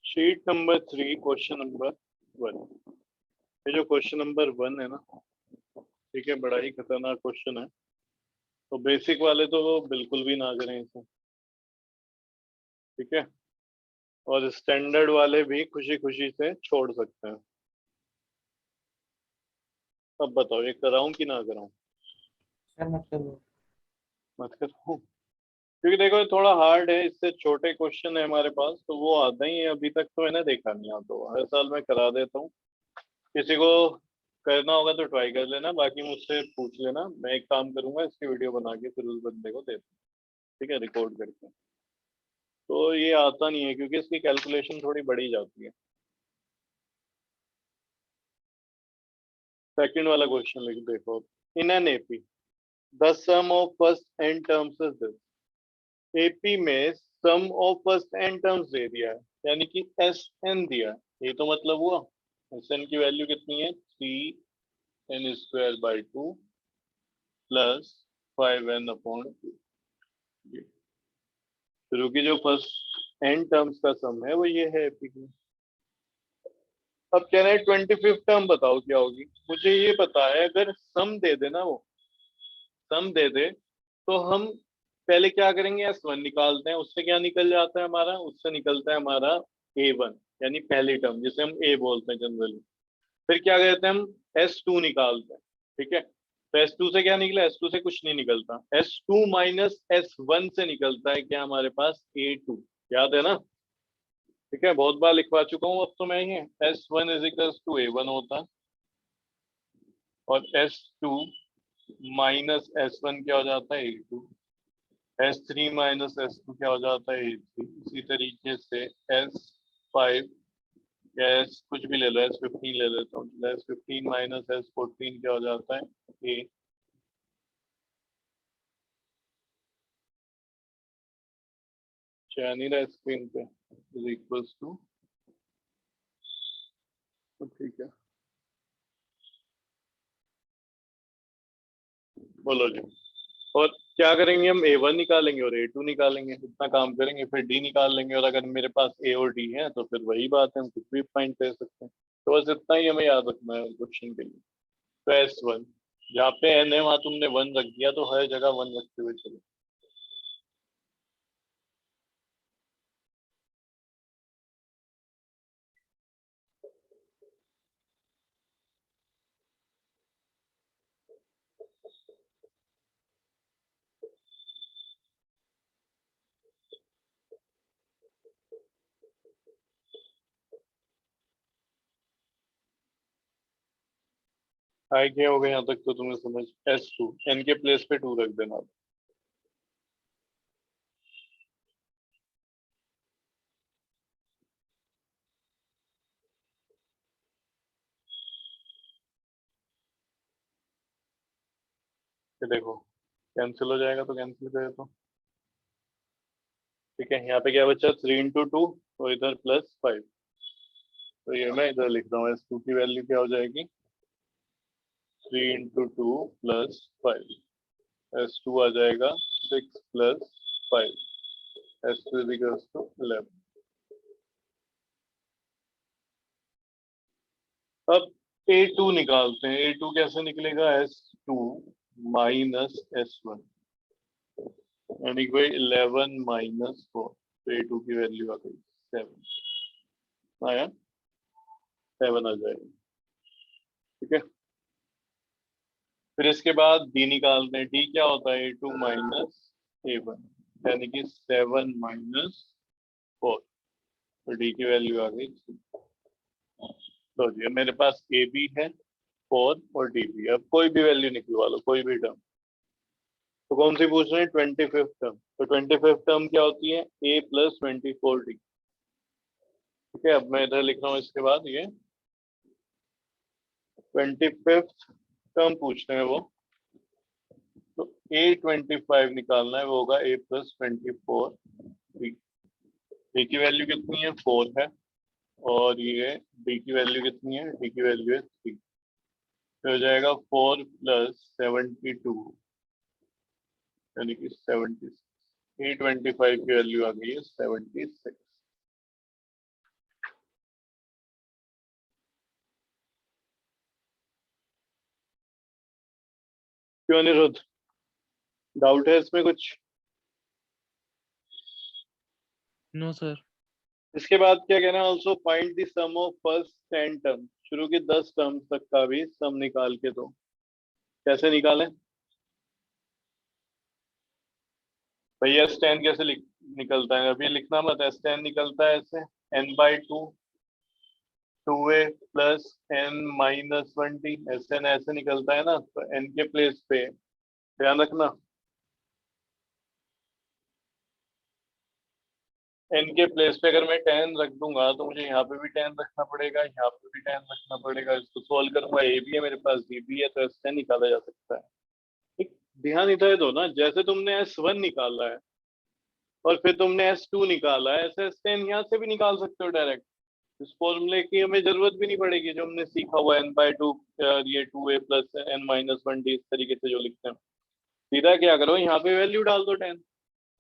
Sheet number 3 question number 1। ये जो question number 1 है ना, ठीक है, बड़ा ही खतरनाक क्वेश्चन है। तो बेसिक वाले तो बिल्कुल भी ना करें इसे, ठीक है, और स्टैंडर्ड वाले भी खुशी खुशी से छोड़ सकते हैं। अब बताओ ये कराऊं कि ना कराऊं? मत करो, क्योंकि देखो ये थोड़ा हार्ड है, इससे छोटे क्वेश्चन है हमारे पास, तो वो आता ही है। अभी तक तो मैंने देखा नहीं, आता तो हर साल मैं करा देता हूँ। किसी को करना होगा तो ट्राई कर लेना, बाकी मुझसे पूछ लेना। मैं एक काम करूंगा, इसकी वीडियो बना के फिर उस बंदे को दे दूँ, ठीक है, रिकॉर्ड करके। तो ये आता नहीं है क्योंकि इसकी कैलकुलेशन थोड़ी बड़ी जाती है। सेकंड वाला क्वेश्चन लिख देखो। In an AP the sum of first n terms is this. AP में sum of first n terms दे दिया है, यानी कि एस एन दिया है। ये तो मतलब हुआ एस एन की वैल्यू कितनी है, 3n²/2 प्लस 5n/2। शुरू की जो फर्स्ट एन टर्म्स का सम है वो ये है एपी में। अब कह रहे हैं 25th टर्म बताओ क्या होगी। मुझे ये पता है, अगर सम दे दे ना, वो सम दे दे तो हम पहले क्या करेंगे, S1 निकालते हैं। उससे क्या निकल जाता है हमारा, उससे निकलता है हमारा A1, यानी पहली टर्म जिसे हम A बोलते हैं जनरली। फिर क्या कहते हैं, हम S2 निकालते हैं, ठीक है। तो S2 से क्या निकला, S2 से कुछ नहीं निकलता। S2 माइनस S1 से निकलता है क्या हमारे पास, A2। याद है ना, ठीक है, बहुत बार लिखवा चुका हूँ अब तो मैं। ये S1 = A1 होता है, और S2 माइनस S1 क्या हो जाता है, A2। S3 माइनस S2 क्या हो जाता है, A3। इसी तरीके से S5 या S कुछ भी ले लो, S15 ले लेता हूँ, S15 माइनस S14 क्या हो जाता है, A। नहीं रहा स्क्रीन पे, इज इक्वल्स टू, ठीक है, बोलो जी। और क्या करेंगे, हम A1 निकालेंगे और A2 निकालेंगे, इतना काम करेंगे। फिर D निकाल लेंगे, और अगर मेरे पास A और D है तो फिर वही बात है, हम कुछ भी पॉइंट दे सकते हैं। तो बस इतना ही हमें याद रखना है क्वेश्चन के लिए। तो S1 जहाँ पे N है वहां तुमने 1 रख दिया, तो हर जगह 1 रखते हुए चलो। हाई क्या हो गया यहाँ तक तो तुम्हें समझ। S2 N के प्लेस पे 2 रख देना। ये देखो कैंसिल हो जाएगा, तो कैंसिल करे तो ठीक है। यहाँ पे क्या बचा, 3 × 2, तो इधर +5। तो ये मैं इधर लिख रहा हूँ, S2 की वैल्यू क्या हो जाएगी, 3 × 2 +5। S2 आ जाएगा 6 + 5। S2 = 11। अब A2 निकालते हैं। A2 कैसे निकलेगा, S2 माइनस S1, यानी कि 11 माइनस 4। तो A2 की वैल्यू आ गई 7। आया, 7 आ जाएगा, ठीक है। फिर इसके बाद D निकालते हैं। D क्या होता है, A2 माइनस A1, यानी कि 7 माइनस 4। तो D की वैल्यू आ गई 3। तो जी मेरे पास A भी है, 4 और D भी। अब कोई भी वैल्यू निकलवा लो, कोई भी टर्म। तो कौन सी पूछ रहे हैं, 25th टर्म। तो 25th टर्म क्या होती है, A + 24D, ठीक है। अब मैं इधर लिख रहा हूँ इसके बाद ये 25th टर्म पूछ रहे हैं वो। तो A25 निकालना है, वो होगा A + 24D। A की वैल्यू कितनी है, 4 है, और ये D की वैल्यू कितनी है, D की वैल्यू है 3। तो हो जाएगा 4 + 72, यानी कि 76। A25 की वैल्यू आ गई है 76। क्यों अनिरुद्ध, डाउट है इसमें कुछ? No sir. इसके बाद क्या कहना है, also find the sum of first 10 term, शुरू की 10 टर्म तक का भी सम निकाल के दो। कैसे निकालें भैया? S10 कैसे निकलता है? अभी लिखना मत, S10 निकलता है ऐसे, n/2 2a plus n-1t, SN ऐसे निकलता है ना, तो n के प्लेस पे ध्यान रखना, n के प्लेस पे अगर मैं 10 रख दूंगा तो मुझे यहाँ पे भी 10 रखना पड़ेगा, यहाँ पे भी 10 रखना पड़ेगा। इसको सोल्व करूंगा, a भी है मेरे पास, b भी है, तो S10 निकाला जा सकता है। एक ध्यान इधर दो ना, जैसे तुमने S1 निकाला है और फिर तुमने S2 निकाला है, ऐसे S10 यहाँ से भी निकाल सकते हो डायरेक्ट। इस फॉर्मूले की हमें जरूरत भी नहीं पड़ेगी, जो हमने सीखा हुआ n/2 ये 2a प्लस n-1t, इस तरीके से जो लिखते हैं। सीधा क्या करो, यहाँ पे वैल्यू डाल दो 10,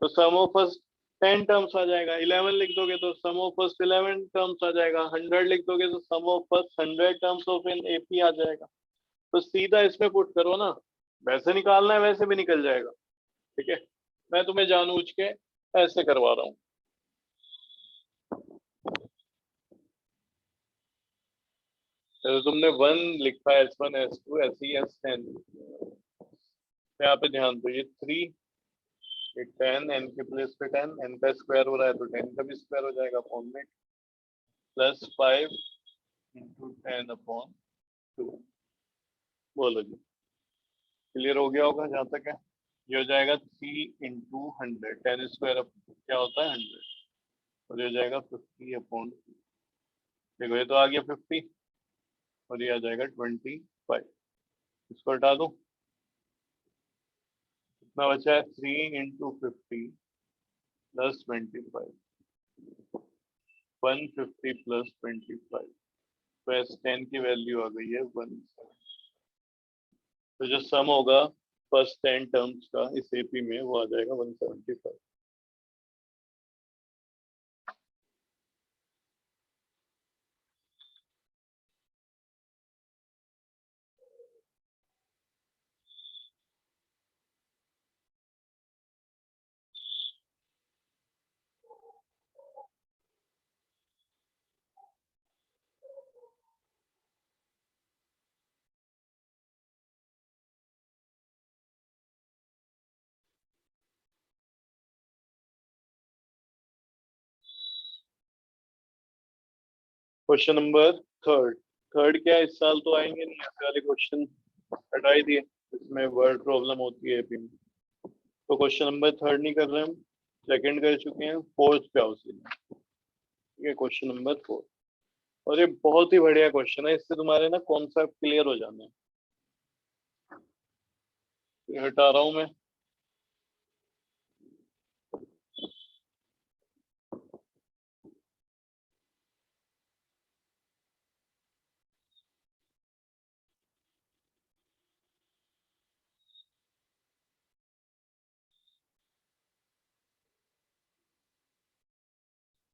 तो सम ऑफ फर्स्ट 10 टर्म्स आ जाएगा। 11 लिख दोगे तो सम ऑफ फर्स्ट 11 टर्म्स आ जाएगा। 100 लिख दोगे तो sum of first 100 terms of an AP आ जाएगा। तो सीधा इसमें पुट करो ना, वैसे निकालना है वैसे भी निकल जाएगा। ठीक है, मैं तुम्हें जानबूझ के ऐसे करवा रहा हूँ। तो तुमने 1 लिखा है, S1 S2 ऐसे ही S10, यहाँ पे ध्यान दो, ये 3 ये 10, n के प्लेस पे 10, n का स्क्वायर हो रहा है तो 10 का भी स्क्वायर हो जाएगा अपॉन में, प्लस 5 इंटू 10 अपॉन 2। बोलो जी, क्लियर हो गया होगा जहां तक है? ये हो जाएगा 3 इंटू 100, 10 स्क्वायर क्या होता है 100, और ये हो जाएगा 50 अपॉन, देखो ये तो आ गया 50 और ये आ जाएगा 25। इसको हटा दो, कितना बचा है? 3 इंटू 50 प्लस 25, 150 प्लस 25, तो S10 की वैल्यू आ गई है 170। तो जो सम होगा फर्स्ट 10 टर्म्स का इस एपी में, वो आ जाएगा 175। क्वेश्चन नंबर थर्ड क्या है, इस साल तो आएंगे नहीं ऐसे वाले क्वेश्चन, हटा ही दिए, इसमें वर्ड प्रॉब्लम होती है एपी में। तो क्वेश्चन नंबर थर्ड नहीं कर रहे हम, सेकंड कर चुके हैं, फोर्थ पे आओ सीधा। ठीक है, क्वेश्चन नंबर 4, और ये बहुत ही बढ़िया क्वेश्चन है, इससे तुम्हारे ना कॉन्सेप्ट क्लियर हो जाने हैं। ये हटा रहा हूं मैं।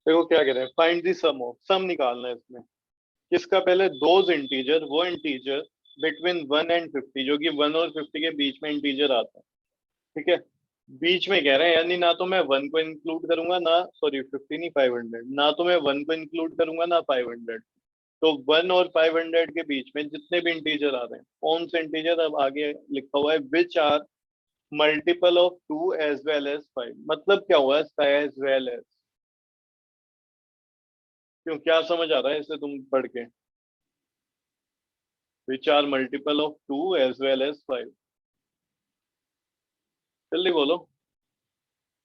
देखो क्या कह रहे हैं, फाइंड दी सम ऑफ, सम निकालना है इसमें किसका? पहले दोज इंटीजर, वो इंटीजर बिटवीन 1 एंड 50, जो कि 1 और 50 के बीच में इंटीजर आता है। ठीक है, बीच में कह रहे हैं, यानी ना तो मैं 1 को इंक्लूड करूंगा ना, सॉरी 50 नहीं 500, ना तो मैं 1 को इंक्लूड करूंगा ना 500। तो 1 और 500 के बीच में जितने भी इंटीजर आ रहे हैं, कौन से इंटीजर, अब आगे लिखा हुआ है which are multiple of 2 as well as 5। मतलब क्या हुआ इसका एज वेल एज? क्यों, क्या समझ आ रहा है इसे तुम पढ़ के? Which are multiple of 2 as well as 5, जल्दी बोलो।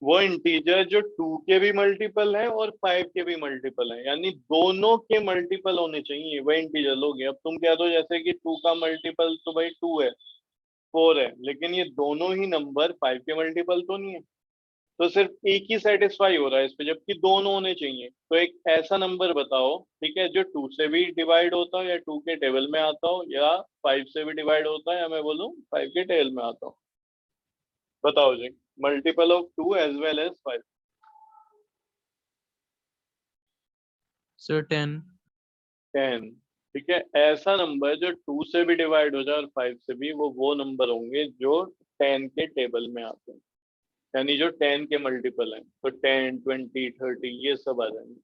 वो इंटीजर जो 2 के भी मल्टीपल है और 5 के भी मल्टीपल है, यानी दोनों के मल्टीपल होने चाहिए, वही इंटीजर लोगे। अब तुम कह दो जैसे कि 2 का मल्टीपल तो भाई 2 है, 4 है, लेकिन ये दोनों ही नंबर 5 के मल्टीपल तो नहीं है, तो सिर्फ एक ही सेटिस्फाई हो रहा है इस पे, जबकि दोनों होने चाहिए। तो एक ऐसा नंबर बताओ, ठीक है, जो 2 से भी डिवाइड होता हो, या 2 के टेबल में आता हो, या 5 से भी डिवाइड होता है, या मैं बोलूँ 5 के टेबल में आता हो। बताओ जी, multiple of 2 as well as 5। Sir 10। 10। ठीक है, ऐसा नंबर जो 2 से भी डिवाइड हो जाए और 5 से भी, वो नंबर होंगे जो 10 के टेबल में आते हैं, यानी जो 10 के मल्टीपल हैं, तो 10, 20, 30 ये सब आ जाएंगे।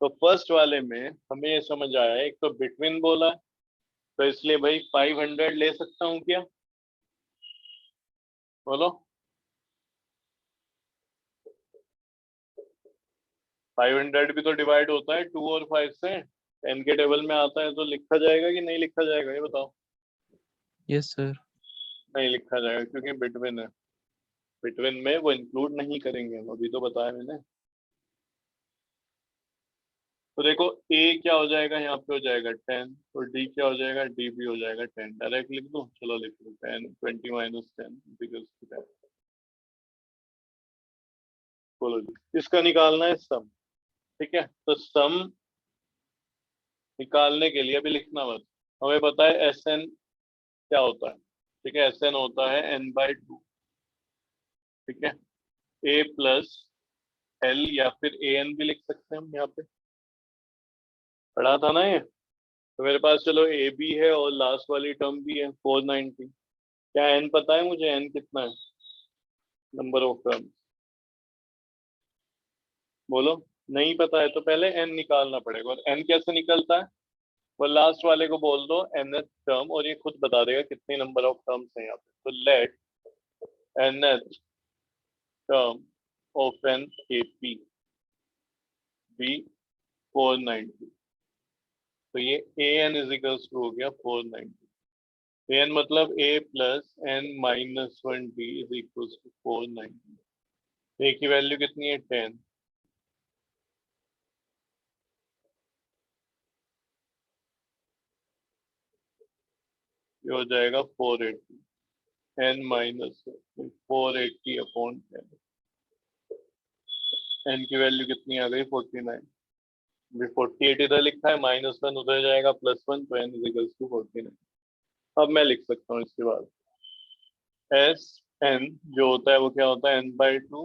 तो फर्स्ट वाले में हमें ये समझ आया है, एक तो बिटवीन बोला है, तो इसलिए भाई 500 ले सकता हूँ क्या, बोलो। 500 भी तो डिवाइड होता है 2 और 5 से, 10 के टेबल में आता है, तो लिखा जाएगा कि नहीं लिखा जाएगा, ये बताओ। Yes sir. नहीं लिखा जाएगा क्योंकि बिटवीन है, बिटवीन में वो इंक्लूड नहीं करेंगे, अभी तो बताया मैंने। तो देखो ए क्या हो जाएगा, यहाँ पे हो जाएगा 10, और डी क्या हो जाएगा, डी भी हो जाएगा 10। डायरेक्ट लिख दो, चलो लिख लो 10, 20 माइनस 10 बिकॉज 10। बोलो जी, इसका निकालना है सम। ठीक है, तो सम निकालने के लिए अभी लिखना मत, हमें पता है एस एन क्या होता है। ठीक है, एस एन होता है n/2। ठीक है, ए प्लस एल या फिर ए एन भी लिख सकते हैं हम, यहाँ पे पढ़ा था ना ये। तो मेरे पास चलो ए बी है और लास्ट वाली टर्म भी है 490। क्या एन पता है मुझे, एन कितना है, नंबर ऑफ टर्म, बोलो। नहीं पता है तो पहले एन निकालना पड़ेगा, और एन कैसे निकलता है, वो लास्ट वाले को बोल दो nth टर्म, और ये खुद बता देगा कितने नंबर ऑफ टर्म्स हैं यहाँ पे। तो let nth term of an AP be 490। तो ये A N is equals to हो गया 490। ए एन मतलब A plus N minus 1 D is equals to 490। A की वैल्यू कितनी है, 10। ये हो जाएगा 480, एन माइनस 480 अपॉन 10। एन की वैल्यू कितनी आ गई, 49। अभी 48 इधर लिखा है, -1 उधर जाएगा, +1, तो एन इज इक्वल्स टू 49। अब मैं लिख सकता हूँ इसके बाद एस एन जो होता है वो क्या होता है, n/2।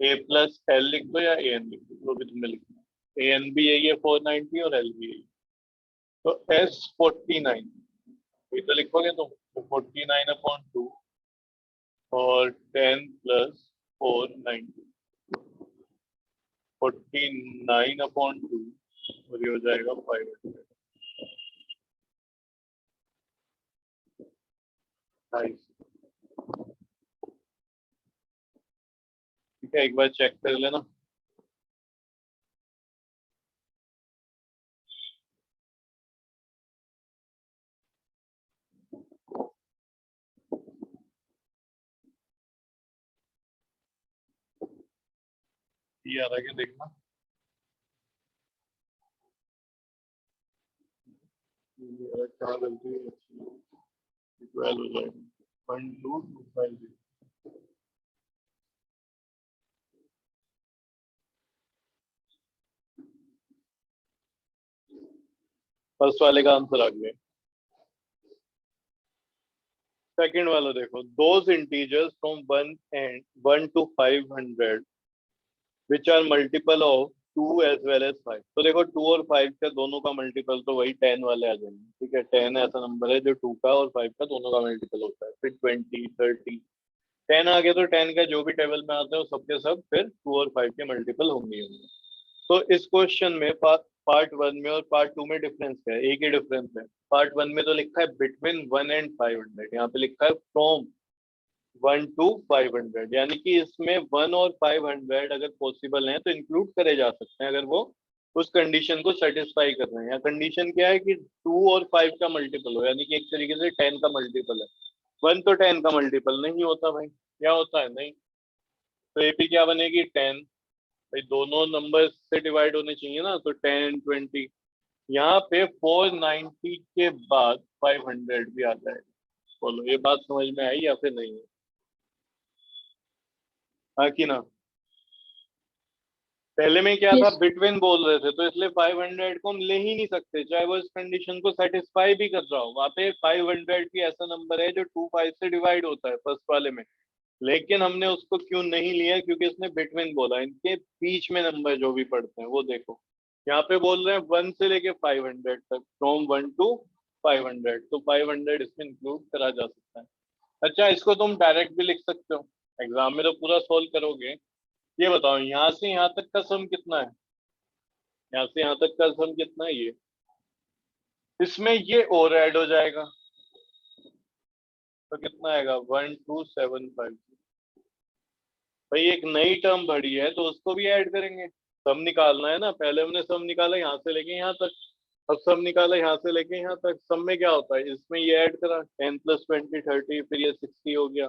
ए प्लस एल लिख दो या ए एन लिख दो, जो भी तुम्हें लिखना है। ए एन भी यही है 490, और एल भी यही। तो S49 ये तो लिखोगे तुम, तो 49/2 और 10 प्लस 490, 49/2, और ये हो जाएगा 500। ठीक है, एक बार चेक कर लेना। ये आ रहा है क्या, देखना। क्या गलती है, 12 हो जाएगा, 1, 2, 2, 5। फर्स्ट वाले का आंसर आ गया। सेकंड वाला देखो, those integers from 1 to 500 which are multiple of 2 as well as 5। तो देखो 2 और 5 का दोनों का मल्टीपल तो वही 10 वाले आ जाएंगे। ठीक है, 10 ऐसा नंबर है जो 2 का और 5 का दोनों का मल्टीपल होता है। फिर 20, 30, 10 आ गया, तो 10 का जो भी टेबल में आता है वो सबके सब फिर 2 और 5 के मल्टीपल होंगे होंगे। तो इस क्वेश्चन में पार्ट 1 में और पार्ट 2 में डिफरेंस क्या है, एक ही डिफरेंस है। पार्ट 1 में तो लिखा है बिटवीन 1 and 500, यहाँ पे लिखा है फ्रॉम 1 to 500, यानी कि इसमें 1 और 500 अगर पॉसिबल है तो इंक्लूड करे जा सकते हैं, अगर वो उस कंडीशन को सेटिस्फाई कर रहे हैं। या कंडीशन क्या है कि 2 और 5 का मल्टीपल हो, यानी कि एक तरीके से 10 का मल्टीपल है। 1 तो 10 का मल्टीपल नहीं होता भाई, क्या होता है, नहीं। तो एपी क्या बनेगी, 10। भाई दोनों नंबर से डिवाइड होने चाहिए ना, तो 10, 20। यहाँ पे 490 के बाद 500 भी आ जाएगा। बोलो ये बात समझ में आई या फिर नहीं है, हाँ कि ना। पहले में क्या था, यस। बिटवीन बोल रहे थे, तो इसलिए 500 को हम ले ही नहीं सकते, चाहे वो इस कंडीशन को सेटिस्फाई भी कर रहा हो। वहां पे 500 भी ऐसा नंबर है जो 2, 5 से डिवाइड होता है फर्स्ट वाले में, लेकिन हमने उसको क्यों नहीं लिया, क्योंकि इसने बिटवीन बोला। इनके बीच में नंबर जो भी पड़ते हैं वो देखो, यहाँ पे बोल रहे हैं 1 से लेके 500 तक, फ्रॉम 1 टू 500, तो 500 इसमें इंक्लूड करा जा सकता है। अच्छा, इसको तुम डायरेक्ट भी लिख सकते हो, एग्जाम में तो पूरा सोल्व करोगे। ये बताओ यहाँ से यहाँ तक का सम कितना है, यहाँ से यहाँ तक का सम कितना है ये, इसमें ये और ऐड हो जाएगा तो कितना आएगा 1275। भाई एक नई टर्म बढ़ी है तो उसको भी ऐड करेंगे, सम निकालना है ना, पहले हमने सम निकाला यहाँ से लेके यहाँ तक, अब सम निकाला यहाँ से लेके यहाँ तक। सम में क्या होता है, इसमें ये ऐड करा 10 + 20 30, फिर ये 60 हो गया,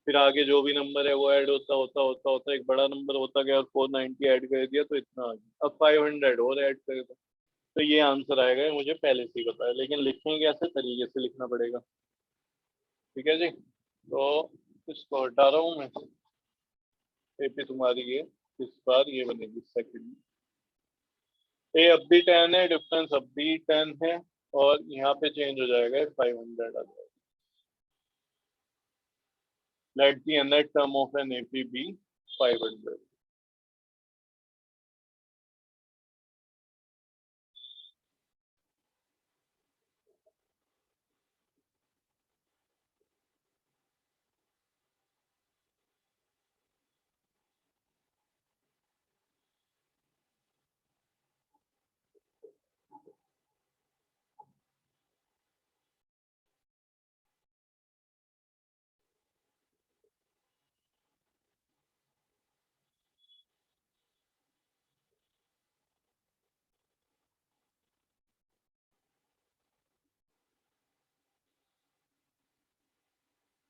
फिर आगे जो भी नंबर है वो ऐड होता होता होता होता एक बड़ा नंबर होता गया और 490 ऐड कर दिया तो इतना आ गया। अब 500 और ऐड करेगा तो ये आंसर आएगा, ये मुझे पहले से ही पता है, लेकिन लिखेंगे कैसे, तरीके से लिखना पड़ेगा। ठीक है जी, तो इसको हटा रहा हूँ मैं, एपी तुम्हारी ये इस बार ये बनेगी सेकंड। ए अब भी 10 है, डिफरेंस अब भी 10 है, और यहाँ पे चेंज हो जाएगा 500 आ जाएगा। Let the nth term of an AP be 500।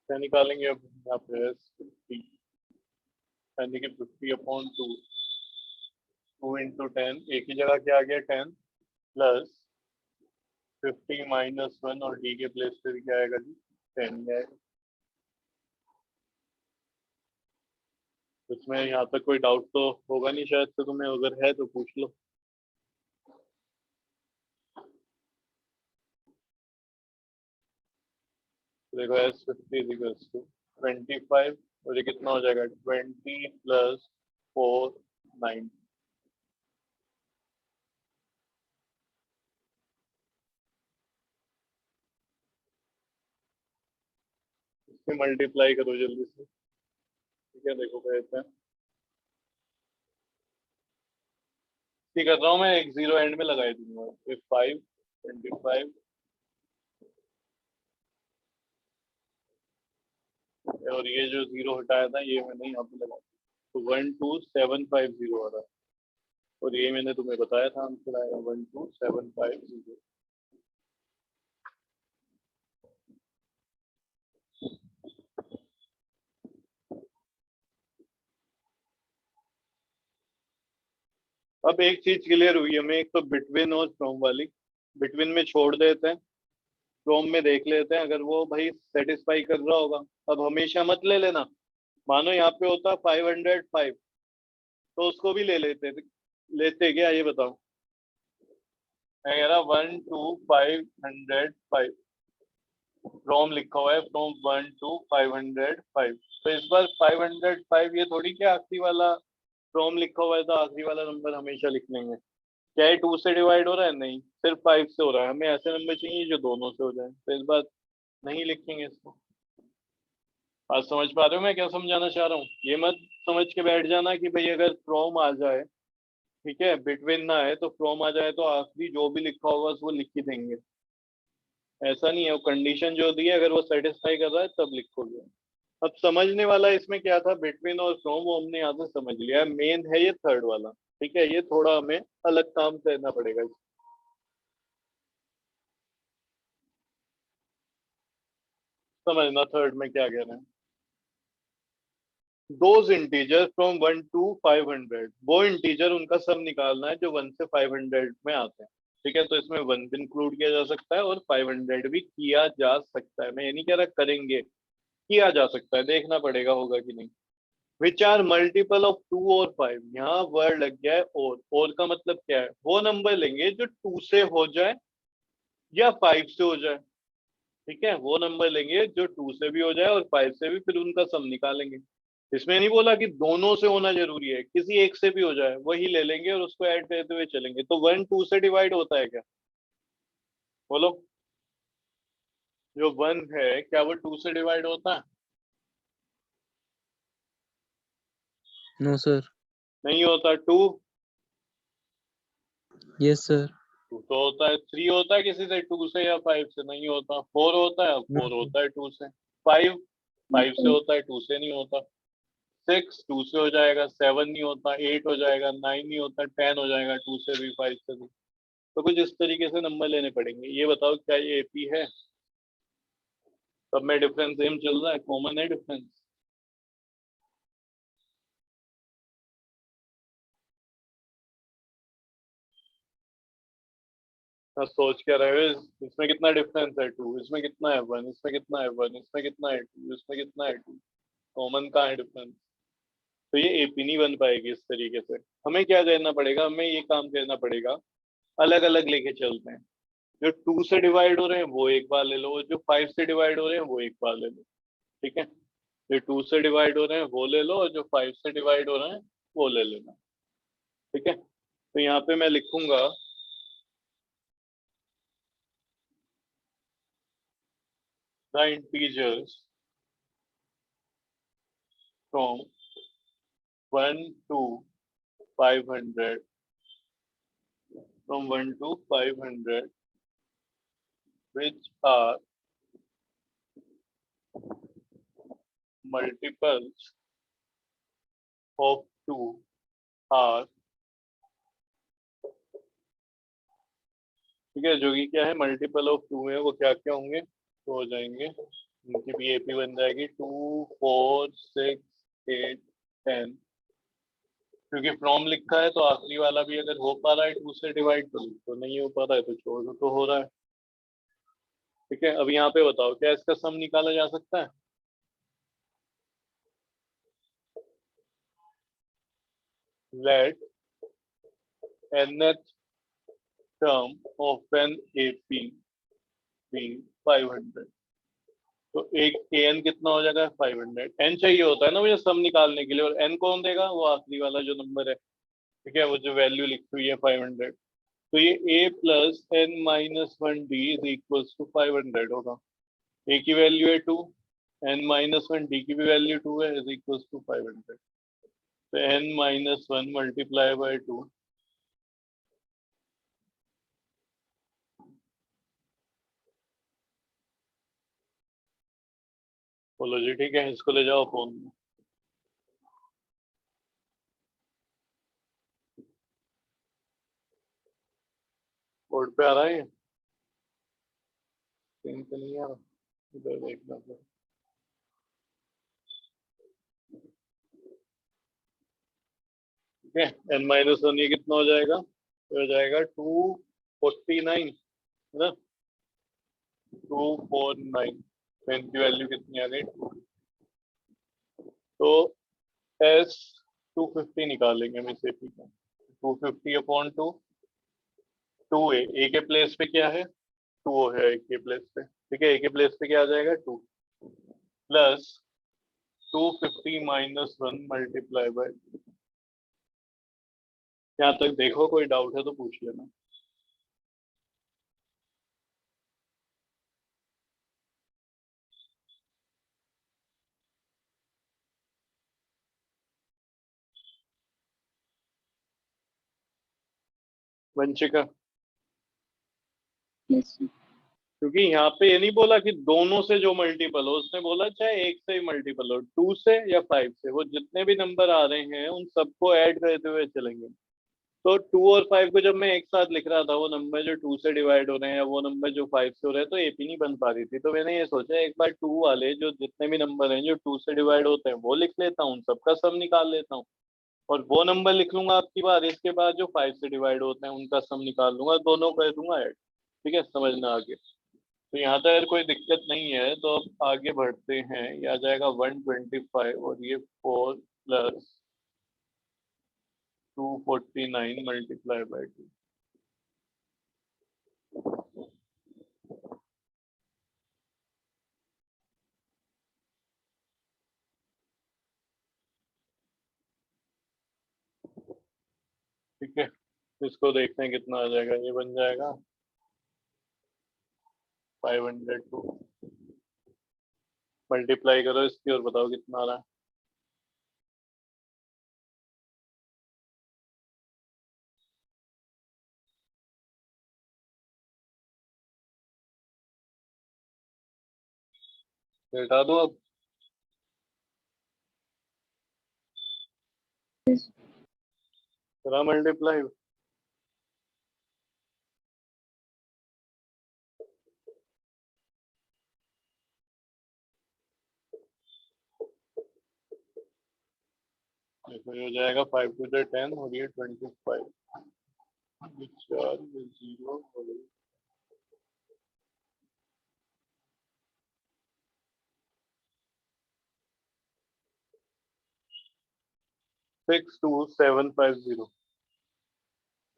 क्या निकालेंगे अब, यहाँ पे है 50, यानी कि 50/2, 2 × 10, एक ही जगह क्या आ गया 10 प्लस 50 - 1, और डी के प्लेस पे भी क्या आएगा जी 10 ही आएगा। इसमें यहाँ तक कोई डाउट तो होगा नहीं शायद से तुम्हें, अगर है तो पूछ लो। देखो S50 = 25, और ये कितना हो जाएगा 20 + 4 9। इससे मल्टीप्लाई करो जल्दी से। ठीक है, देखो कहते हैं, ठीक कर रहा हूँ मैं, एक 0 एंड में लगाई दूंगा, फिर 5 25, और ये जो 0 हटाया था ये मैंने यहाँ पे लगा दिया, तो 12750 आ रहा है, और ये मैंने तुम्हें बताया था आंसर आएगा 12750। अब एक चीज क्लियर हुई हमें, एक तो बिटवीन और फ्रॉम वाली, बिटवीन में छोड़ देते हैं, फ्रॉम में देख लेते हैं, अगर वो भाई सेटिस्फाई कर रहा होगा। अब हमेशा मत ले लेना, मानो यहाँ पे होता 505 तो उसको भी ले लेते, लेते क्या ये बताओ। मैं कह रहा 1 to 505, फ्रॉम लिखा हुआ है, फ्रॉम 1 to 505, तो इस बार 505 ये थोड़ी क्या आखिरी वाला फ्रॉम लिखा हुआ है तो आखिरी वाला नंबर हमेशा लिख लेंगे। क्या ये 2 से डिवाइड हो रहा है, नहीं, सिर्फ 5 से हो रहा है, हमें ऐसे नंबर चाहिए जो दोनों से हो जाए, तो इस बार नहीं लिखेंगे इसको। आज समझ पा रहे हो मैं क्या समझाना चाह रहा हूँ, ये मत समझ के बैठ जाना कि भाई अगर फ्रॉम आ जाए, ठीक है, बिटवीन ना आए, तो फ्रॉम आ जाए तो आखिरी जो भी लिखा होगा वो लिख ही देंगे। ऐसा नहीं है, वो कंडीशन जो दी है अगर वो सेटिस्फाई कर रहा है तब लिखोगे। अब समझने वाला इसमें क्या था, बिटवीन और फ्रॉम, वो हमने यहाँ से समझ लिया, मेन है ये थर्ड वाला। ठीक है, ये थोड़ा हमें अलग काम करना पड़ेगा। समझना थर्ड में क्या कह रहे हैं, दोज इंटीजर फ्रॉम 1 to 500, वो इंटीजर उनका सब निकालना है जो 1 से 500 में आते हैं। ठीक है, तो इसमें 1 भी इंक्लूड किया जा सकता है और 500 भी किया जा सकता है, मैं ये नहीं कह रहा करेंगे, किया जा सकता है, देखना पड़ेगा होगा कि नहीं। विच आर मल्टीपल ऑफ 2 और 5, यहाँ वर्ड लग गया है और का मतलब क्या है, वो नंबर लेंगे जो 2 से हो जाए या 5 से हो जाए। ठीक है, वो नंबर लेंगे जो 2 से भी हो जाए और 5 से भी, फिर उनका सम निकालेंगे। इसमें नहीं बोला कि दोनों से होना जरूरी है, किसी एक से भी हो जाए वही ले लेंगे और उसको ऐड करते हुए चलेंगे। तो 1 2 से डिवाइड होता है क्या? बोलो। जो 1 है क्या वो 2 से डिवाइड होता है? No sir. नहीं होता। 2 यस सर। 2 तो होता है। 3 होता है किसी से 2 से या 5 से? नहीं होता। 4 होता है, नो 4 सर। होता है 2 से। 5 5 से होता है, 2 से नहीं होता। 6 2 से हो जाएगा, 7 नहीं होता, 8 हो जाएगा, 9 नहीं होता, 10 हो जाएगा 2 से भी 5 से भी। तो कुछ इस तरीके से नंबर लेने पड़ेंगे। ये बताओ क्या ये एपी है? सब में डिफरेंस सेम चल रहा है, कॉमन है डिफरेंस? सोच क्या रहे हो? इसमें कितना डिफरेंस है? 2। इसमें कितना है? 1। इसमें कितना है? 1। इसमें कितना है? 2। इसमें कितना है? 2। कॉमन कहाँ है डिफरेंस? तो ये एपी नहीं बन पाएगी इस तरीके से। हमें क्या करना पड़ेगा? हमें ये काम करना पड़ेगा, अलग अलग लेके चलते हैं। जो 2 से डिवाइड हो रहे हैं वो एक बार ले लो, जो 5 से डिवाइड हो रहे हैं वो एक बार ले लो। ठीक है, जो 2 से डिवाइड हो रहे हैं वो ले लो, और जो 5 से डिवाइड हो रहे हैं वो ले लेना। ठीक है, तो यहाँ पे मैं लिखूंगा the integers from 1 to 500, from 1 to 500, which are multiples of 2 are, ठीक है, जो कि क्या है, मल्टीपल ऑफ 2 है, वो क्या क्या होंगे तो हो जाएंगे, उनकी भी एपी बन जाएगी 2 4 6 8 10। क्योंकि फ्रॉम लिखा है तो आखिरी वाला भी अगर हो पा रहा है 2 से डिवाइड तो नहीं हो पा रहा है तो छोड़ दो, तो हो रहा है। ठीक है, अब यहाँ पे बताओ क्या इसका सम निकाला जा सकता है? Let nth term of an AP being 500। तो एक an कितना हो जाएगा? 500। n चाहिए होता है ना मुझे सम निकालने के लिए, और n कौन देगा? वो आखिरी वाला जो नंबर है। ठीक है, वो जो वैल्यू लिखी हुई है 500। तो ये a plus n minus 1d is equal to 500 होगा। a की वैल्यू है 2, n माइनस 1 d की भी वैल्यू 2 है, इज इक्वल टू 500। तो n माइनस 1 मल्टीप्लाई बाय 2। बोलो जी। ठीक है, इसको ले जाओ फोन में। बोर्ड पे आ रहा है ये? स्क्रीन पे नहीं आ रहा, इधर देखना पड़ेगा। ठीक है, n माइनस 1 ये कितना हो जाएगा? ये हो जाएगा 249, है ना? 249। तो इनकी वैल्यू कितनी आ गई? 2। तो एस 250 निकालेंगे हम इसे। ठीक है, 250 अपॉन 2। 2 ए के प्लेस पे क्या है? 2 है ए के प्लेस पे। ठीक है, ए के प्लेस पे क्या आ जाएगा? 2 प्लस 250 माइनस 1 मल्टीप्लाई बाय। यहाँ तक देखो, कोई डाउट है तो पूछ लेना। Vanshika, yes sir. क्योंकि यहाँ पे ये नहीं बोला कि दोनों से जो मल्टीपल हो, उसने बोला चाहे एक से ही मल्टीपल हो, 2 से या 5 से, वो जितने भी नंबर आ रहे हैं उन सबको ऐड करते हुए चलेंगे। तो 2 और 5 को जब मैं एक साथ लिख रहा था, वो नंबर जो 2 से डिवाइड हो रहे हैं या वो नंबर जो 5 से हो रहे हैं, तो एपी नहीं बन पा रही थी। तो मैंने ये सोचा एक बार 2 वाले जो जितने भी नंबर हैं जो 2 से डिवाइड होते हैं वो लिख लेता हूँ, सबका सम निकाल लेता हूँ, और वो नंबर लिख लूंगा आपकी बार, इसके बाद जो 5 से डिवाइड होते हैं उनका सम निकाल लूंगा, दोनों कर दूंगा ऐड। ठीक है, समझना आगे। तो यहाँ तक अगर कोई दिक्कत नहीं है तो अब आगे बढ़ते हैं। ये आ जाएगा 125, और ये 4 प्लस 249 मल्टीप्लाई बाय 2। इसको देखते हैं कितना आ जाएगा। ये बन जाएगा 502, मल्टीप्लाई करो इसकी और बताओ कितना आ रहा है। हटा दो अब। करा मल्टीप्लाई। देखो ये हो जाएगा 5 टू द 10 और ये 25, 4 0 और 62750।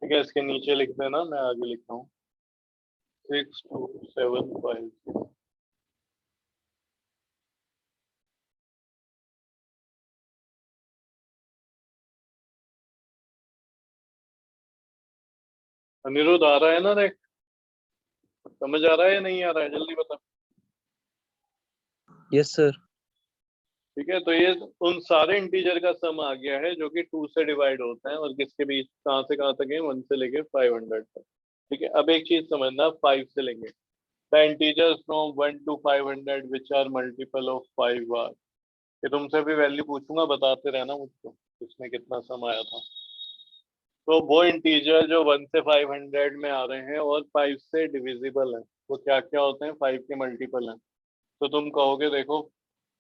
ठीक है, इसके नीचे लिख देना, मैं आगे लिखता हूँ 62750। अनिरुद्ध आ रहा है ना? देख, समझ आ रहा है या नहीं आ रहा है? जल्दी बता। Yes sir. ठीक है, तो ये उन सारे इंटीजर का सम आ गया है जो कि 2 से डिवाइड होता है और किसके बीच, कहाँ से कहाँ तक है, 1 से लेके 500 तक। ठीक है, अब एक चीज समझना, 5 से लेंगे। The integers from 1 to 500 which are multiple of 5 are. ये तुमसे भी वैल्यू पूछूंगा, बताते रहना मुझको इसमें कितना सम आया था। तो वो इंटीजर जो 1 से 500 में आ रहे हैं और 5 से डिविजिबल है, वो क्या क्या होते हैं? 5 के मल्टीपल हैं। तो तुम कहोगे देखो,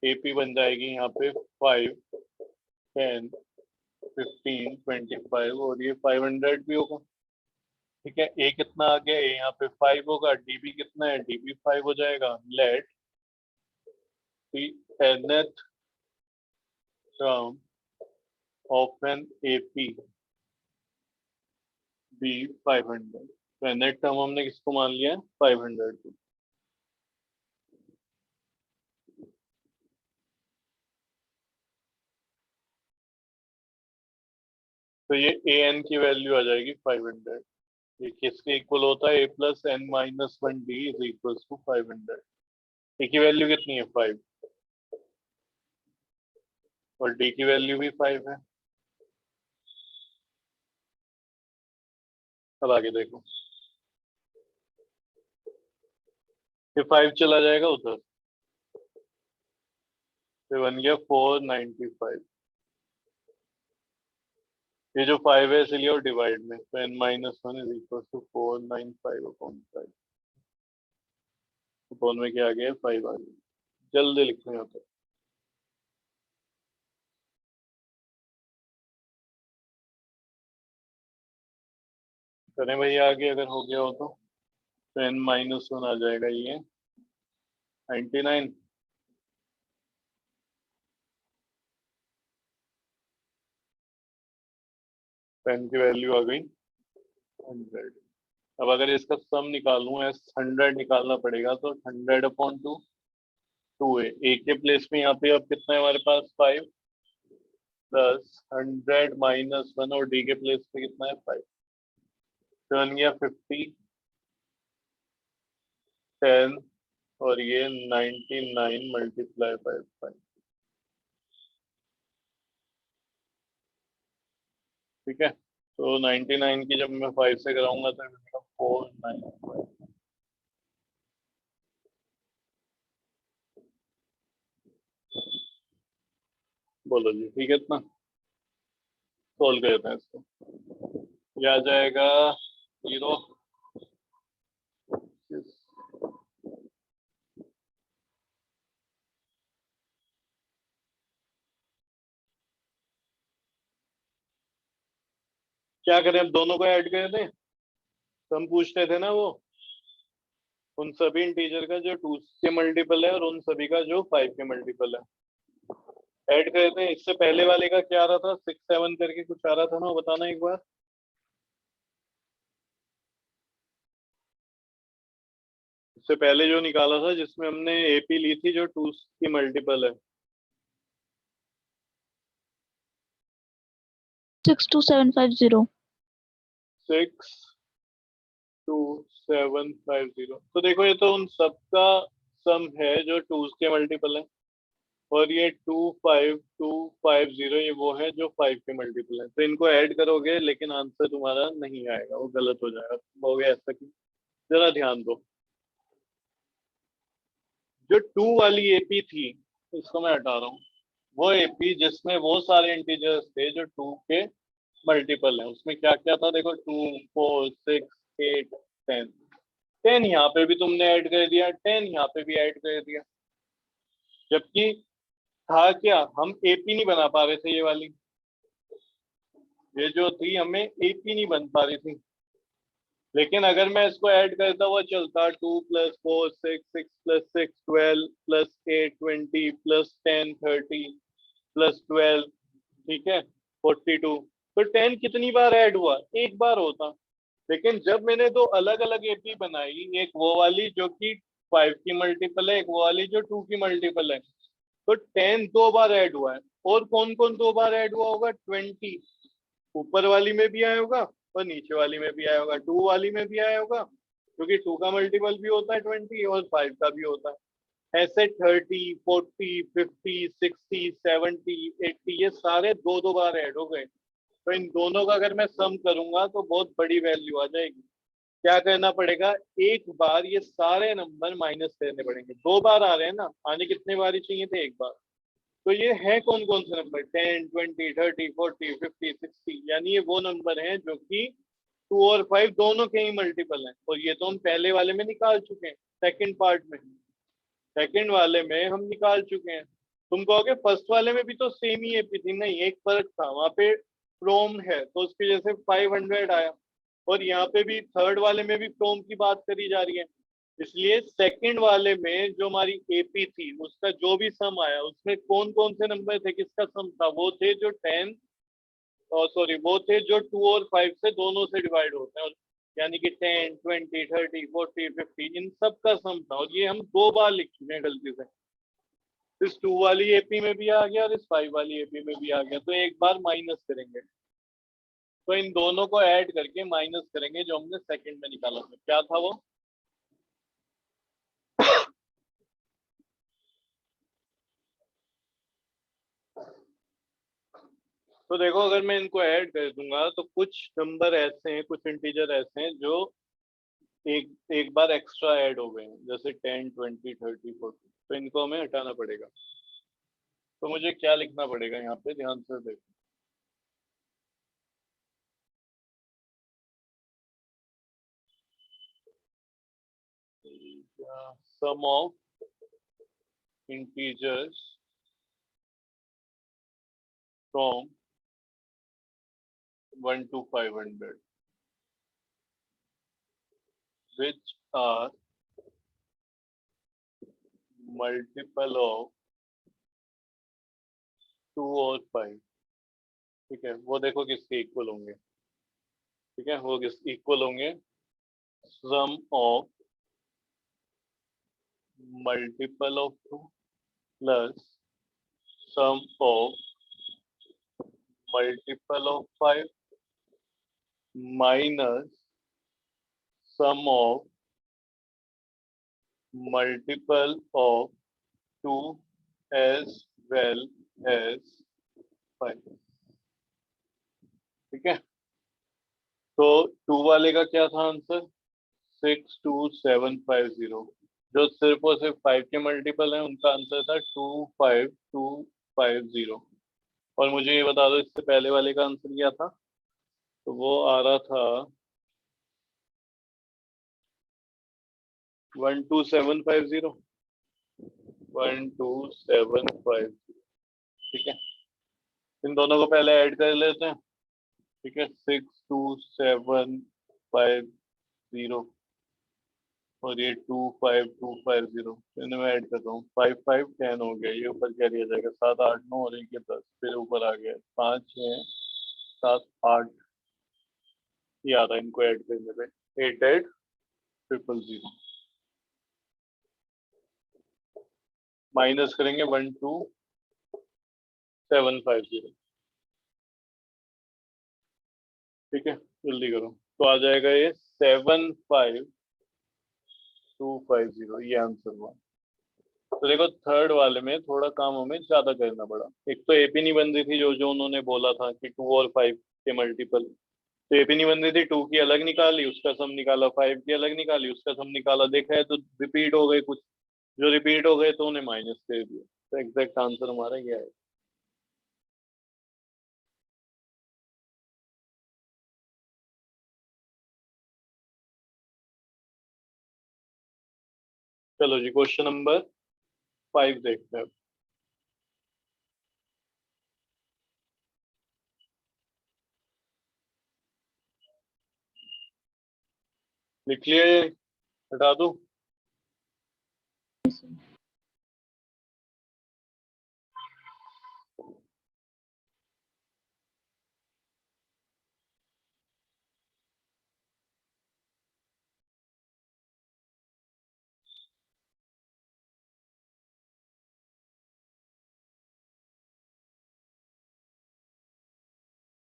एपी बन जाएगी यहाँ पे 5, 10, 15, 25 और ये 500 भी होगा। ठीक है, ए कितना आ गया? ए यहाँ पे 5 होगा। डीबी कितना है? डीबी 5 हो जाएगा। Let the nth term of an AP be 500। तो nth टर्म हमने किसको मान लिया है? 500 को। तो ये ए एन की वैल्यू आ जाएगी 500। ये किसके इक्वल होता है? A plus N minus 1 D is equal to 500। A की वैल्यू कितनी है? 5 और डी की वैल्यू भी 5 है। अब आगे देखो, ये 5 चला जाएगा उधर, तो बन गया 495। ये जो 5 है इसलिए और डिवाइड में, तो n minus 1 is equal to 495 upon 5। Upon में क्या आ गया? 5 आ गया। जल्दी लिखना होता है। करें भाई आगे, अगर हो गया हो तो n माइनस 1 आ जाएगा ये 99। n की वैल्यू आ गई 100। अब अगर इसका सम निकालूं, एस 100 निकालना पड़ेगा, तो 100 अपॉन 2 2 है। ए के प्लेस में यहाँ पे अब कितना है हमारे पास? 5 प्लस 100 माइनस 1 और डी के प्लेस पे कितना है? 5। तो बन गया 50, 10 और ये 99 मल्टीप्लाई बाय 5। ठीक है, तो 99 की जब मैं 5 से कराऊंगा तो 495। बोलो जी, ठीक है? इतना सोल्व कर देते हैं इसको। ये आ जाएगा 0। क्या करें, अब दोनों को ऐड कर दें? तो हम पूछते थे ना वो, उन सभी इंटीजर का जो 2 के मल्टीपल है और उन सभी का जो 5 के मल्टीपल है, ऐड कर देते हैं। इससे पहले वाले का क्या आ रहा था? 6 7 करके कुछ आ रहा था ना, वो बताना एक बार। इससे पहले जो निकाला था जिसमें हमने एपी ली थी जो 2 की मल्टीपल है, 62750। 62750। तो देखो ये तो उन सबका सम है जो टूज के मल्टीपल है, और ये 25250 ये वो है जो 5 के मल्टीपल है। तो इनको ऐड करोगे लेकिन आंसर तुम्हारा नहीं आएगा, वो गलत हो जाएगा। हो गया ऐसा कि जरा ध्यान दो, जो 2 वाली एपी थी इसको मैं हटा रहा हूँ, वो एपी जिसमें वो सारे इंटीजर्स थे जो 2 के मल्टीपल है, उसमें क्या क्या था देखो, 2 4 6 8 10। 10 यहाँ पे भी तुमने ऐड कर दिया, 10 यहाँ पे भी ऐड कर दिया, जबकि था क्या, हम एपी नहीं बना पा रहे थे। ये वाली ये जो थी हमें एपी नहीं बन पा रही थी, लेकिन अगर मैं इसको ऐड करता हुआ चलता 2 + 4 6 6 + 6 12 + 8 20 + 10 30 + 12, ठीक है 42। तो 10 कितनी बार ऐड हुआ, एक बार होता। लेकिन जब मैंने दो अलग अलग एपी बनाई, एक वो वाली जो कि 5 की मल्टीपल है, एक वो वाली जो 2 की मल्टीपल है, तो 10 दो बार ऐड हुआ है। और कौन कौन दो बार ऐड हुआ होगा, 20 ऊपर वाली में भी आया होगा और नीचे वाली में भी आया होगा, 2 वाली में भी आया होगा क्योंकि 2 का मल्टीपल भी होता है 20 और 5 का भी होता है। ऐसे 30 40 50 60 70 80 ये सारे दो दो बार ऐड हो गए। तो इन दोनों का अगर मैं सम करूंगा तो बहुत बड़ी वैल्यू आ जाएगी। क्या करना पड़ेगा, एक बार ये सारे नंबर माइनस करने पड़ेंगे। दो बार आ रहे हैं ना, आने कितने बार ही चाहिए थे, एक बार। तो ये है कौन कौन से नंबर, 10 20 30 40 50 60, यानी ये वो नंबर हैं जो कि 2 और 5 दोनों के ही मल्टीपल हैं। और ये तो हम पहले वाले में निकाल चुके हैं, सेकंड पार्ट में, सेकंड वाले में हम निकाल चुके हैं। तुम कहोगे फर्स्ट वाले में भी तो सेम ही एपी थी, नहीं एक फर्क था, वहां पे प्रोम है तो उसकी वजह से 500 आया, और यहाँ पे भी थर्ड वाले में भी प्रोम की बात करी जा रही है, इसलिए सेकंड वाले में जो हमारी एपी थी उसका जो भी सम आया उसमें कौन कौन से नंबर थे, किसका सम था, वो थे जो 10 और सॉरी वो थे जो 2 और 5 से दोनों से डिवाइड होते हैं, और यानी कि 10 20 30 40 50 इन सब का सम था। और ये हम दो बार लिख चुके हैं गलती से, इस 2 वाली एपी में भी आ गया और इस 5 वाली एपी में भी आ गया। तो एक बार माइनस करेंगे, तो इन दोनों को ऐड करके माइनस करेंगे जो हमने सेकंड में निकाला था। क्या था वो, तो देखो अगर मैं इनको ऐड कर दूंगा तो कुछ नंबर ऐसे हैं, कुछ इंटीजर ऐसे हैं जो एक एक बार एक्स्ट्रा ऐड हो गए हैं, जैसे 10 20 30 40। तो इनको हमें हटाना पड़ेगा। तो मुझे क्या लिखना पड़ेगा यहाँ पे, ध्यान से देखो। सम of integers from 1 to 500 which are multiple of 2 और 5। ठीक है, वो देखो किसके इक्वल होंगे। ठीक है, वो किस इक्वल होंगे, sum of multiple of 2 plus sum of multiple of 5 minus sum of multiple of 2 as well as 5। ठीक है, तो 2 वाले का क्या था आंसर, 62750। जो सिर्फ और सिर्फ 5 के मल्टीपल है उनका आंसर था 25250। और मुझे ये बता दो इससे पहले वाले का आंसर क्या था, तो वो आ रहा था 12750, 12750। ठीक है, इन दोनों को पहले ऐड कर लेते हैं। ठीक है, 62750 और ये 25250, इन्हें मैं ऐड करता हूँ। 5 5 10 हो गया, ये ऊपर क्या दिया जाएगा, 7 8 9 और 1 10, फिर ऊपर आ गया 5 6 7 8, ये आ रहा है इनको ऐड करने पे 8800। माइनस करेंगे 12750। ठीक है, जल्दी करो। तो आ जाएगा ये 75250, ये आंसर हुआ। तो देखो थर्ड वाले में थोड़ा काम हमें ज्यादा करना पड़ा। एक तो एपी नहीं बन रही थी, जो जो उन्होंने बोला था कि 2 और 5 के मल्टीपल। तो एपी नहीं बन रही थी, 2 की अलग निकाली, उसका सम निकाला, 5 की अलग निकाली, उसका सम निकाला, देखा है तो रिपीट हो गए कुछ। जो रिपीट हो गए तो उन्हें माइनस कर दिया। तो एग्जैक्ट आंसर हमारा ये है। चलो जी, क्वेश्चन नंबर 5 देखते हैं। लिख लिए? हटा दो।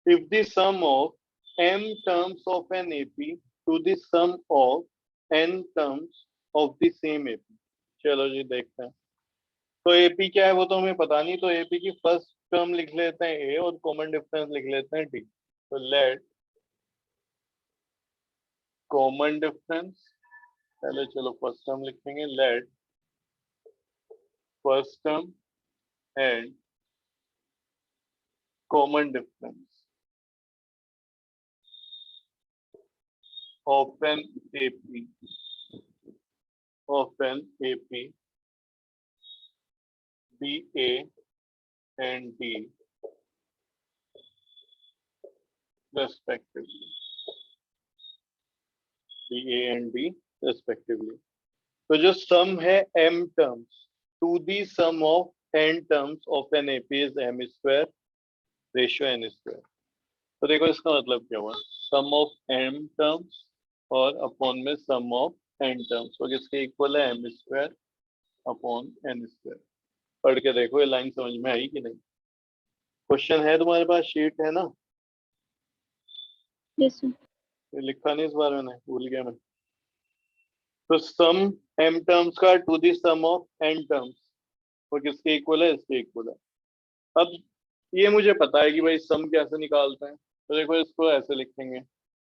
If the sum of m terms of an AP to the sum of n terms of the same AP। चलो जी देखते हैं। तो एपी क्या है वो तो हमें पता नहीं, तो एपी की फर्स्ट टर्म लिख लेते हैं ए और कॉमन डिफरेंस लिख लेते हैं डी। तो लेट कॉमन डिफरेंस, पहले चलो फर्स्ट टर्म लिखेंगे, let first term and common difference of an AP be a and d respectively, be a and d respectively। तो जो सम है m terms to the sum of n terms of an AP is m square ratio n square. तो देखो इसका मतलब क्या हुआ, sum of m terms और अपॉन में सम ऑफ n टर्म्स, तो किसके इक्वल है, m square upon n square. पढ़ के देखो ये लाइन समझ में आई कि नहीं। क्वेश्चन है तुम्हारे पास, शीट है ना? Yes sir. ये लिखा नहीं इस बार मैंने, भूल गया मैं। तो सम m टर्म्स का to the sum of n terms, वो किसके इक्वल है, इसके इक्वल है। अब ये मुझे पता है कि भाई सम कैसे निकालते हैं, तो देखो इसको ऐसे लिखेंगे,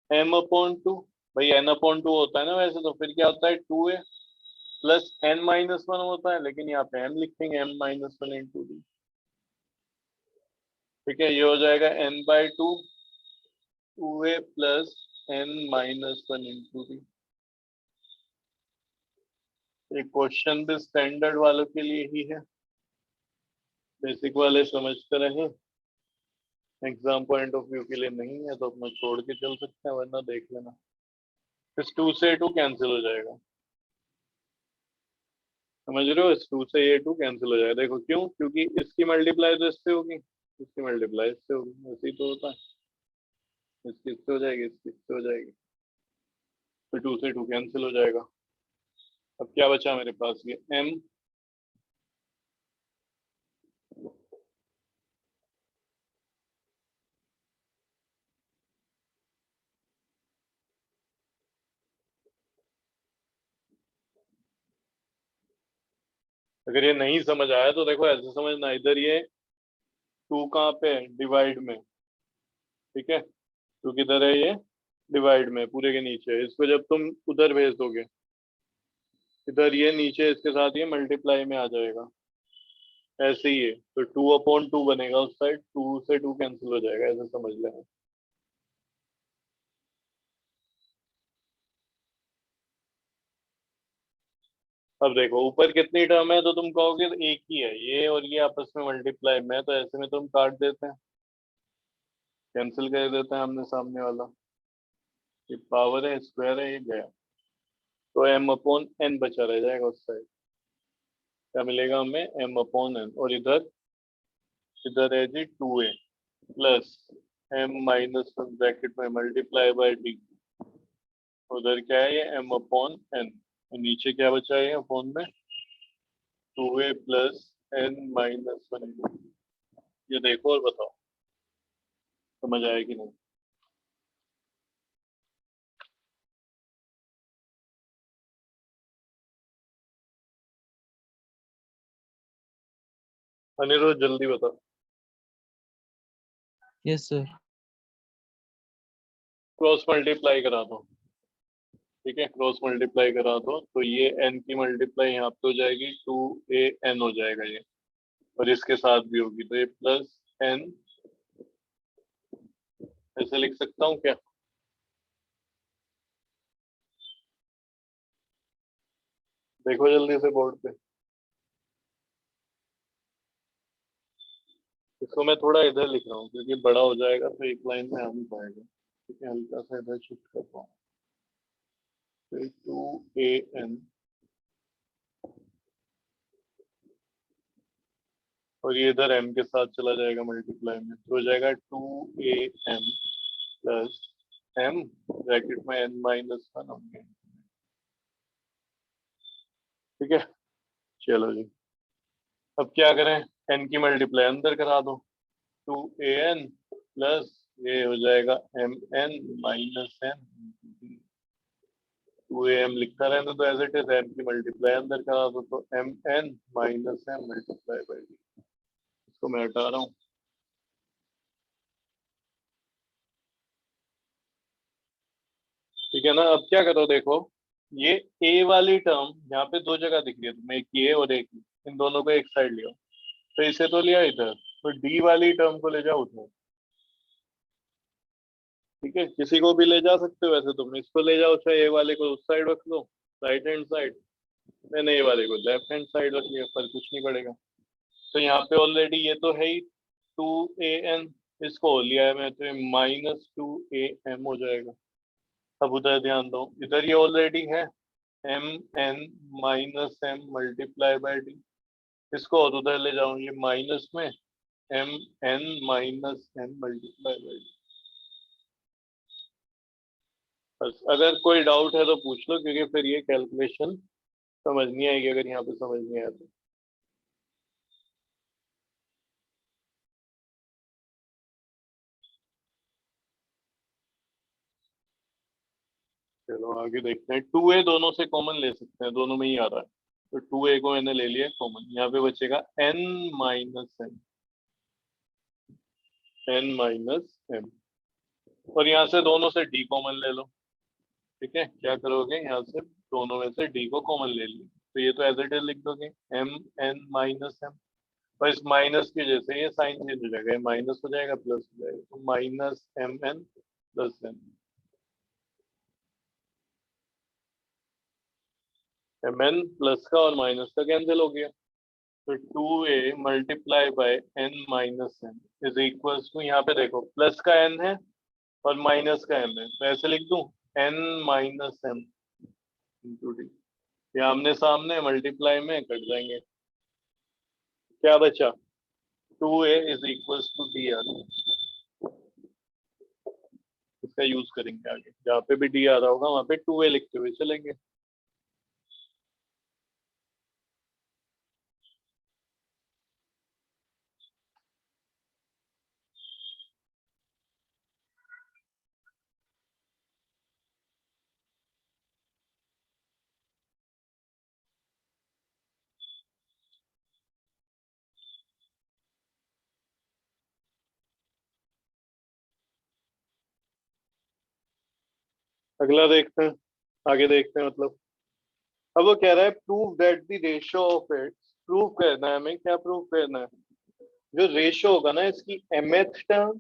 m अपॉन टू, भाई n अपॉन टू होता है ना वैसे, तो फिर क्या होता है 2a plus n minus one होता है, लेकिन यहाँ पे m लिखेंगे, m minus one into D. ठीक है, ये हो जाएगा n by two 2a plus n minus one into D. ये क्वेश्चन भी स्टैंडर्ड वालों के लिए ही है, बेसिक वाले समझते रहे, एग्जाम पॉइंट ऑफ व्यू के लिए नहीं है तो अपना छोड़ के चल सकते हैं, वरना देख लेना। इस 2 से 2 कैंसिल हो जाएगा, समझ रहे हो, इस 2 से ये 2 कैंसिल हो जाएगा। देखो क्यों, क्योंकि इसकी मल्टीप्लाई तो इससे होगी, इसकी मल्टीप्लाई इससे होगी, ऐसे ही तो होता है। इसकी इससे हो जाएगी, इसकी इससे हो जाएगी, तो 2 से 2 कैंसिल हो जाएगा। अब क्या बचा मेरे पास, ये m अगर ये नहीं समझ आया तो देखो ऐसे समझना, इधर ये 2 कहाँ पे है, डिवाइड में, ठीक है, 2 किधर है, ये डिवाइड में पूरे के नीचे है। इसको जब तुम उधर भेज दोगे, इधर ये नीचे इसके साथ ये मल्टीप्लाई में आ जाएगा, ऐसे ही है, तो 2 अपॉन 2 बनेगा उस साइड, 2 से 2 कैंसिल हो जाएगा, ऐसे समझ लेना। अब देखो ऊपर कितनी टर्म है, तो तुम कहोगे तो एक ही है ये, और ये आपस में मल्टीप्लाई में है, तो ऐसे में तुम काट देते हैं, कैंसिल कर देते हैं हमने सामने वाला, ये पावर है, स्क्वायर है, ये गया, तो m अपॉन n बचा रह जाएगा उस साइड। क्या मिलेगा हमें, m अपॉन n, और इधर इधर है जी 2a plus m minus one bracket में मल्टीप्लाई बाय डी, उधर क्या है, ये m अपॉन n, और नीचे क्या बचा है अपॉन में 2a plus n minus one. ये देखो और बताओ समझ आया कि नहीं। अनिरुद्ध जल्दी बता। Yes sir. क्रॉस मल्टीप्लाई करा दो। ठीक है, क्रॉस मल्टीप्लाई करा दो तो ये n की मल्टीप्लाई यहाँ पे हो जाएगी 2an हो जाएगा ये, और इसके साथ भी होगी तो ये प्लस n, ऐसे लिख सकता हूँ क्या? देखो जल्दी से बोर्ड पे। इसको मैं थोड़ा इधर लिख रहा हूँ क्योंकि बड़ा हो जाएगा तो एक लाइन में आ नहीं पाएगा। ठीक है, हल्का सा इधर शिफ्ट करता हूँ। फिर 2an और ये इधर m के साथ चला जाएगा मल्टीप्लाई में, तो हो जाएगा 2am प्लस m ब्रैकेट में n माइनस 1 होंगे। ठीक है, चलो जी। अब क्या करें, n की मल्टीप्लाई अंदर करा दो, 2an प्लस ये हो जाएगा mn माइनस n, 2am लिखता रहने तो एज इट इज, m की मल्टीप्लाई अंदर करा दो तो mn minus m multiply by d। इसको मैं हटा रहा हूँ। ठीक है ना, अब क्या करो देखो, ये a वाली टर्म यहाँ पे दो जगह दिख रही है तुम्हें, एक ये और एक, इन दोनों को एक साइड लिया तो इसे तो लिया इधर, तो d वाली टर्म को ले जाओ उधर। ठीक है, किसी को भी ले जा सकते हो वैसे, तुम इसको ले जाओ, चाहे ए वाले को उस साइड रख दो राइट हैंड साइड, मैंने ए वाले को लेफ्ट हैंड साइड रख लिया, पर कुछ नहीं पड़ेगा। तो यहाँ पे ऑलरेडी ये तो है ही 2an, इसको लिया है मैं तो माइनस 2am हो जाएगा। अब उधर ध्यान दो, इधर ये ऑलरेडी है mn minus m multiply by d, इसको और उधर ले जाऊं, ये माइनस में mn minus m multiply by d। बस अगर कोई डाउट है तो पूछ लो, क्योंकि फिर ये कैलकुलेशन समझ नहीं आएगी अगर यहाँ पे समझ नहीं आया तो। चलो आगे देखते हैं, 2a दोनों से कॉमन ले सकते हैं, दोनों में ही आ रहा है, तो 2a को मैंने ले लिया कॉमन, यहाँ पे बचेगा n माइनस m, और यहाँ से दोनों से d कॉमन ले लो। ठीक है, क्या करोगे, यहाँ से दोनों में से d को कॉमन ले लिया तो ये तो एज इट इज लिख दोगे mn माइनस m, और इस माइनस की वजह से ये साइन चेंज हो जाएगा, माइनस हो जाएगा प्लस हो जाएगा, तो minus mn plus m, mn plus का और माइनस का कैंसिल हो गया, तो 2a multiply by n minus m is equal to, यहाँ पे देखो प्लस का n है और माइनस का m है, तो ऐसे लिख दूं n minus m into D, ये आमने सामने मल्टीप्लाई में कट जाएंगे, क्या बचा 2a is equal to d r, इसका यूज करेंगे आगे, जहाँ पे भी डी आ रहा होगा वहां पे 2a लिखते हुए चलेंगे। अगला देखते हैं, आगे देखते हैं मतलब। अब वो कह रहा है prove that the ratio of its, prove करना है हमें, क्या प्रूव करना है, जो रेशियो होगा ना इसकी mth term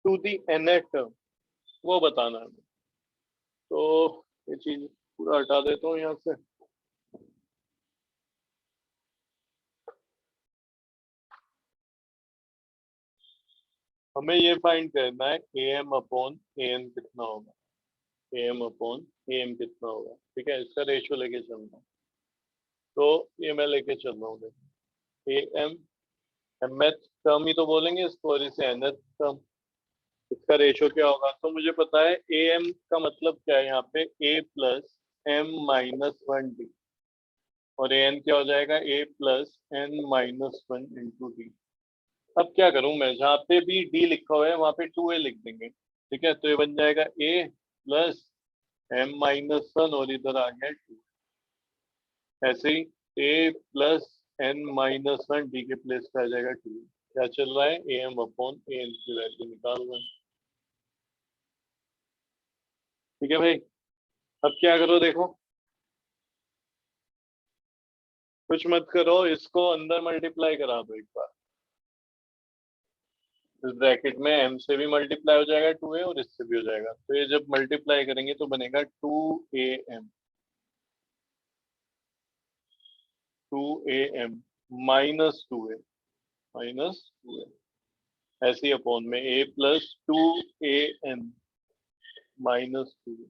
to the nth term, वो बताना है हमें। तो ये चीज पूरा हटा देता हूँ यहाँ से। हमें ये फाइंड करना है am अपॉन am कितना होगा, am अपॉन am कितना होगा। ठीक है, इसका रेशियो लेके चलना है, तो ये मैं लेके चल रहा हूँ, देखो am mth टर्म ही तो बोलेंगे इसको, और इसे nth टर्म, इसका रेशियो क्या होगा, तो मुझे पता है am का मतलब क्या है यहाँ पे, a plus m minus 1d, और an क्या हो जाएगा, a plus n minus 1 into D. अब क्या करूं मैं, जहाँ पे भी d लिखा हुआ है वहां पे 2a लिख देंगे। ठीक है, तो ये बन जाएगा a प्लस m माइनस 1 और इधर आ गया 2, ऐसे ही a plus n minus one d के प्लेस पे आ जाएगा 2। क्या चल रहा है, a m upon a n की वैल्यू निकाल रहे हैं। ठीक है भाई, अब क्या करो देखो, कुछ मत करो, इसको अंदर मल्टीप्लाई करा दो एक बार। इस ब्रैकेट में m से भी मल्टीप्लाई हो जाएगा 2a और इससे भी हो जाएगा, तो ये जब मल्टीप्लाई करेंगे तो बनेगा 2am 2am माइनस 2a ऐसे ही अपॉन में a plus 2an minus 2a।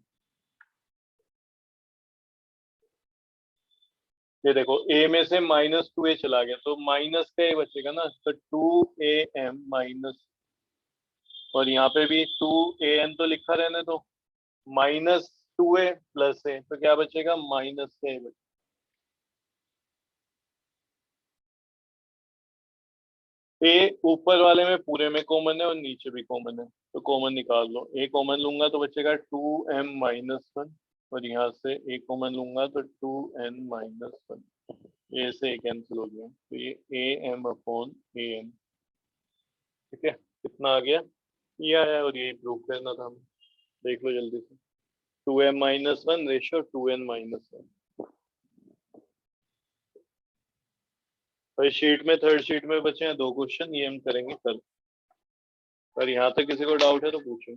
ये देखो a में से माइनस 2a चला गया तो माइनस का ही बचेगा ना, तो 2am माइनस, और यहाँ पे भी 2an तो लिखा रहने तो माइनस 2a प्लस a, तो क्या बचेगा माइनस का ही बचेगा। ए ऊपर वाले में पूरे में कॉमन है और नीचे भी कॉमन है, तो कॉमन निकाल लो। ए कॉमन लूंगा तो बचेगा 2m माइनस वन, और यहाँ से ए कॉमन लूंगा तो 2n माइनस वन, ए से ए कैंसिल हो गया, तो ये a m upon a n. ठीक है, कितना आ गया, ये आया, और यही प्रूव करना था हमें। देख लो जल्दी से, 2m minus one ratio 2n minus one. भाई शीट में, थर्ड शीट में बचे हैं 2 क्वेश्चन, ये हम करेंगे कल। पर यहाँ तक किसी को डाउट है तो पूछो।